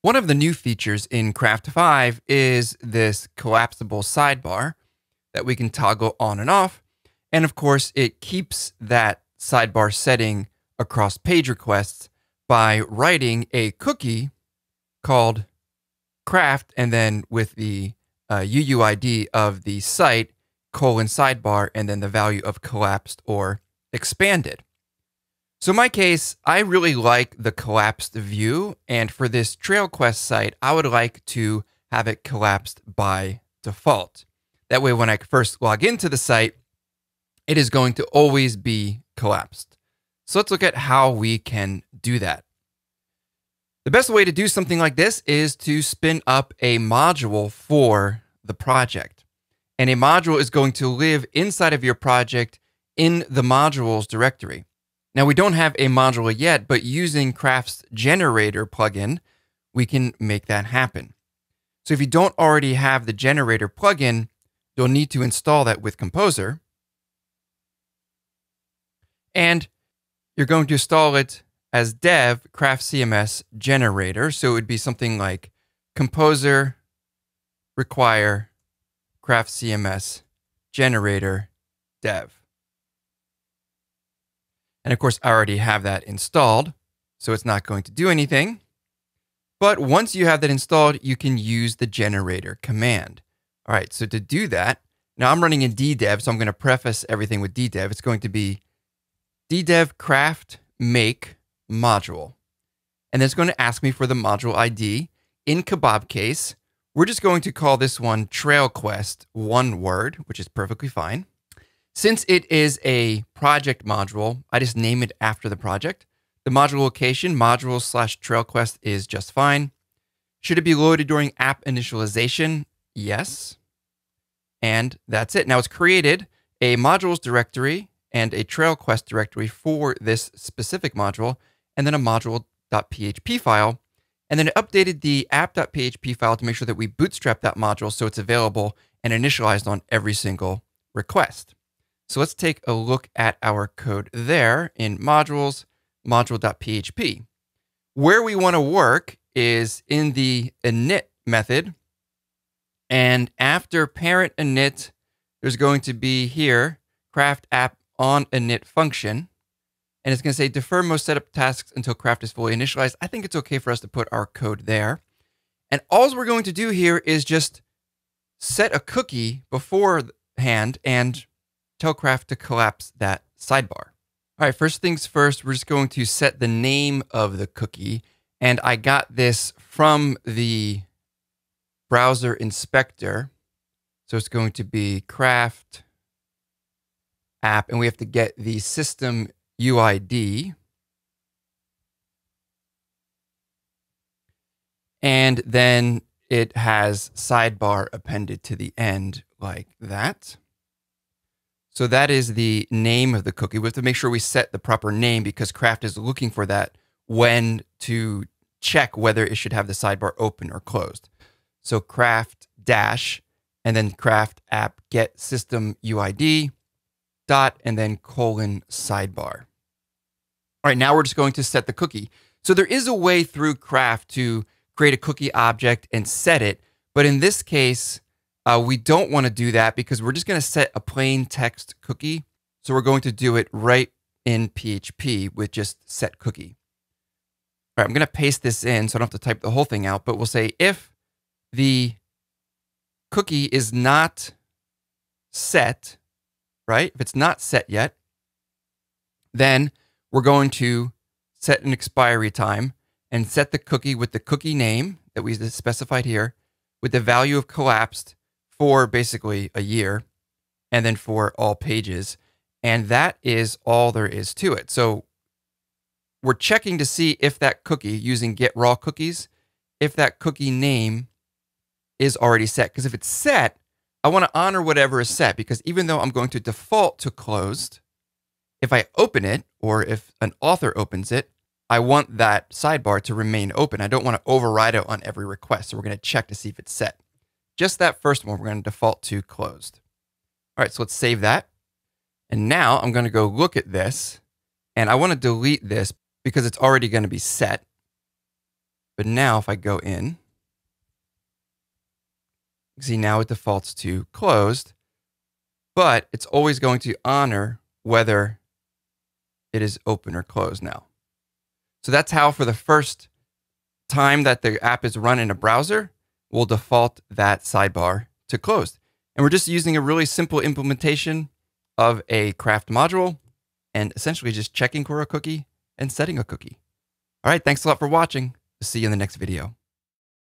One of the new features in Craft 5 is this collapsible sidebar that we can toggle on and off. And of course, it keeps that sidebar setting across page requests by writing a cookie called craft and then with the UUID of the site, :sidebar, and then the value of collapsed or expanded. So in my case, I really like the collapsed view. And for this trail quest site, I would like to have it collapsed by default. That way, when I first log into the site, it is going to always be collapsed. So let's look at how we can do that. The best way to do something like this is to spin up a module for the project. And a module is going to live inside of your project in the modules directory. Now, we don't have a module yet, but using Craft's generator plugin, we can make that happen. So if you don't already have the generator plugin, you'll need to install that with Composer. And you're going to install it as dev craftcms generator. So it would be something like Composer require craftcms generator dev. And of course, I already have that installed, so it's not going to do anything. But once you have that installed, you can use the generator command. All right, so to do that, now I'm running in ddev, so I'm going to preface everything with ddev. It's going to be ddev craft make module. And then it's going to ask me for the module ID. In kebab case, we're just going to call this one trail quest, one word, which is perfectly fine. Since it is a project module, I just name it after the project. The module location, modules/trailquest, is just fine. Should it be loaded during app initialization? Yes. And that's it. Now it's created a modules directory and a trailquest directory for this specific module, and then a module.php file. And then it updated the app.php file to make sure that we bootstrap that module so it's available and initialized on every single request. So let's take a look at our code there in modules, module.php. Where we want to work is in the init method. And after parent init, there's going to be here craft app on init function. And it's going to say defer most setup tasks until craft is fully initialized. I think it's okay for us to put our code there. And all we're going to do here is just set a cookie beforehand and tell Craft to collapse that sidebar. All right, first things first, we're just going to set the name of the cookie. And I got this from the browser inspector. So it's going to be craft app, and we have to get the system UID. And then it has sidebar appended to the end like that. So that is the name of the cookie. We have to make sure we set the proper name because Craft is looking for that when to check whether it should have the sidebar open or closed. So craft dash and then craft app get system UID dot and then : sidebar. All right, now we're just going to set the cookie. So there is a way through Craft to create a cookie object and set it. But in this case, we don't want to do that because we're just going to set a plain text cookie. So we're going to do it right in PHP with just set cookie. All right, I'm going to paste this in so I don't have to type the whole thing out, but we'll say if the cookie is not set, right? If it's not set yet, then we're going to set an expiry time and set the cookie with the cookie name that we specified here with the value of collapsed for basically a year and then for all pages. And that is all there is to it. So we're checking to see if that cookie using get raw cookies, if that cookie name is already set. Because if it's set, I want to honor whatever is set because even though I'm going to default to closed, if I open it or if an author opens it, I want that sidebar to remain open. I don't want to override it on every request. So we're going to check to see if it's set. Just that first one, we're going to default to closed. All right, so let's save that. And now I'm going to go look at this and I want to delete this because it's already going to be set. But now if I go in, you see now it defaults to closed, but it's always going to honor whether it is open or closed now. So that's how for the first time that the app is run in a browser, we'll default that sidebar to closed. And we're just using a really simple implementation of a craft module and essentially just checking for a cookie and setting a cookie. All right, thanks a lot for watching. See you in the next video.